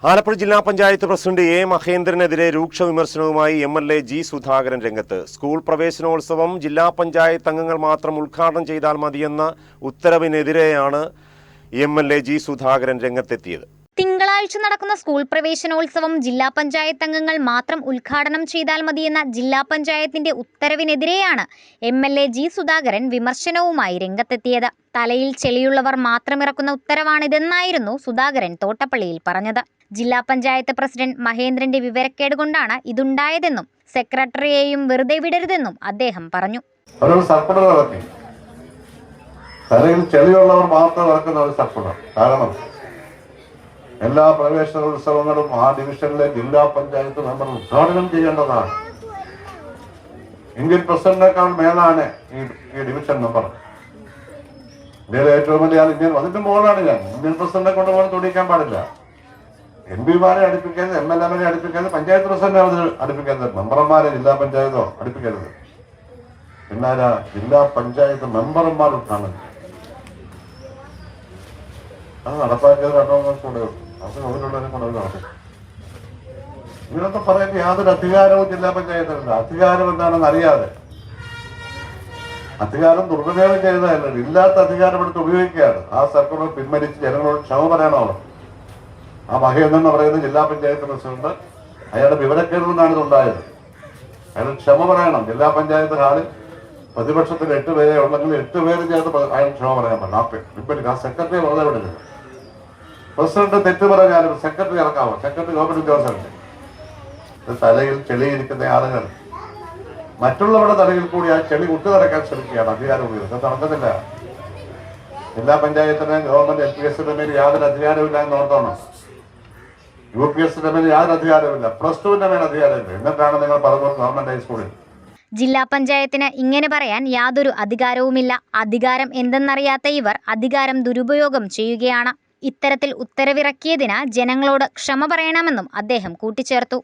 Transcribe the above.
ആലപ്പുഴ ജില്ലാ panchayat president A മഹേന്ദ്രനെതിരെ രൂക്ഷ വിമർശനവുമായി എംഎൽഎ ജി സുധാകരൻ രംഗത്ത്. സ്കൂൾ പ്രവേശനോത്സവം ജില്ലാ പഞ്ചായത്ത് അംഗങ്ങൾ മാത്രം ഉദ്ഘാടനം ചെയ്താൽ മതിയെന്ന ഉത്തരവിനെതിരെയാണ് എംഎൽഎ ജി സുധാകരൻ രംഗത്തെത്തിയത്. തിങ്കളാഴ്ച നടക്കുന്ന സ്കൂൾ പ്രവേശനോത്സവം ജില്ലാ പഞ്ചായത്ത് അംഗങ്ങൾ മാത്രം ഉദ്ഘാടനം ചെയ്താൽ മതിയെന്ന ജില്ലാ പഞ്ചായത്തിന്റെ ഉത്തരവിനെതിരെയാണ് എംഎൽഎ ജി സുധാകരൻ വിമർശനവുമായി രംഗത്തെത്തിയത്. തലയിൽ ചെളിയുള്ളവർ മാത്രം ഇറക്കുന്ന ഉത്തരവാണിതെന്നായിരുന്നു സുധാകരൻ തോട്ടപ്പള്ളിയിൽ പറഞ്ഞത്. ജില്ലാ പഞ്ചായത്ത് പ്രസിഡന്റ് മഹേന്ദ്രന്റെ വിവരക്കേട് കൊണ്ടാണ് ഇതുണ്ടായതെന്നും സെക്രട്ടറിയെയും വെറുതെ വിടരുതെന്നും അദ്ദേഹം പറഞ്ഞു. തലയിൽ ചെളിയുള്ളവർ മാത്രം ഇറക്കുന്ന ഒരു സർക്കുലർ. കാരണം എല്ലാ പ്രവേശനോത്സവങ്ങളും ആ ഡിവിഷനിലെ ജില്ലാ പഞ്ചായത്ത് മെമ്പർ ഉദ്ഘാടനം ചെയ്യേണ്ടതാണ്. ഇന്ത്യൻ പ്രസിഡന്റിനേക്കാൾ മേലാണ് ഈ ഡിവിഷൻ മെമ്പർ. ഇന്ത്യയിലെ ഏറ്റവും വലിയ ആൾ ഇന്ത്യൻ, അതിന്റെ മുകളിലാണ് ഞാൻ. ഇന്ത്യൻ പ്രസിഡന്റിനെ കൊണ്ടുപോകാൻ തുടിക്കാൻ പാടില്ല. എംപിമാരെ അടുപ്പിക്കരുത്, എംഎൽഎമാരെ അടുപ്പിക്കരുത്, പഞ്ചായത്ത് പ്രസിഡന്റിനെ അടുപ്പിക്കരുത്, മെമ്പർമാരെ ജില്ലാ പഞ്ചായത്തോ അടുപ്പിക്കരുത്. പിന്നെ ജില്ലാ പഞ്ചായത്ത് മെമ്പർമാർ ഉദ്ഘാടനം അത് നടപ്പാക്കിയത് കൂടെ അത് അവരുള്ളവരെ കൊണ്ട് നടക്കും. ഇങ്ങനത്തെ പറയാൻ യാതൊരു അധികാരവും ജില്ലാ പഞ്ചായത്തിനില്ല. അധികാരം എന്താണെന്ന് അറിയാതെ അധികാരം ദുർവിനിയോഗം ചെയ്തതല്ല, ഇല്ലാത്ത അധികാരം എടുത്ത് ഉപയോഗിക്കുകയാണ്. ആ സർക്കാർ പിൻവലിച്ച് ജനങ്ങളോട് ക്ഷമ പറയണമല്ലോ. ആ മഹേന്ദ്രൻ എന്ന് പറയുന്ന ജില്ലാ പഞ്ചായത്ത് പ്രസിഡന്റ് അയാളുടെ വിവരക്കേട് നിന്നാണ് ഇതുണ്ടായത്. അയാൾ ക്ഷമ പറയണം. ജില്ലാ പഞ്ചായത്ത് ഹാളിൽ പ്രതിപക്ഷത്തിന് 8 പേരെ ഉണ്ടെങ്കിൽ 8 പേര് ചേർത്ത് അയാൾ ക്ഷമ പറയാൻ പറ്റില്ല. ആ സെക്രട്ടറി വെറുതെ വിടരുത്. പ്രസിഡന്റ് തെറ്റ് പറഞ്ഞാലും സെക്രട്ടറി ഇറക്കാമോ? സെക്രട്ടറി ഗവൺമെന്റ് ഉദ്യോഗസ്ഥരുണ്ട്. തലയിൽ ചെളിയിരിക്കുന്ന ആളുകൾ മറ്റുള്ളവരുടെ തലയിൽ കൂടി ആ ചെളി കുത്തിനിറക്കാൻ ശ്രമിക്കുകയാണ്. അധികാരം ഉപയോഗിച്ച് നടക്കുന്നില്ല. ജില്ലാ പഞ്ചായത്തിന് ഗവൺമെന്റ് LPSന്റെ മേൽ യാതൊരു അധികാരമില്ല എന്ന് ഓർത്തോണം. UPSന്റെ മേൽ യാതൊരു അധികാരമില്ല. +2ന്റെ മേൽ അധികാരമില്ല. എന്നിട്ടാണ് നിങ്ങൾ പറഞ്ഞത് ഗവൺമെന്റ് ഹൈസ്കൂളിൽ. ജില്ലാ പഞ്ചായത്തിന് ഇങ്ങനെ പറയാൻ യാതൊരു അധികാരവുമില്ല. അധികാരം എന്തെന്നറിയാത്ത ഇവർ അധികാരം ദുരുപയോഗം ചെയ്യുകയാണ്. ഇത്തരത്തിൽ ഉത്തരവിറക്കിയതിന് ജനങ്ങളോട് ക്ഷമ പറയണമെന്നും അദ്ദേഹം കൂട്ടിച്ചേർത്തു.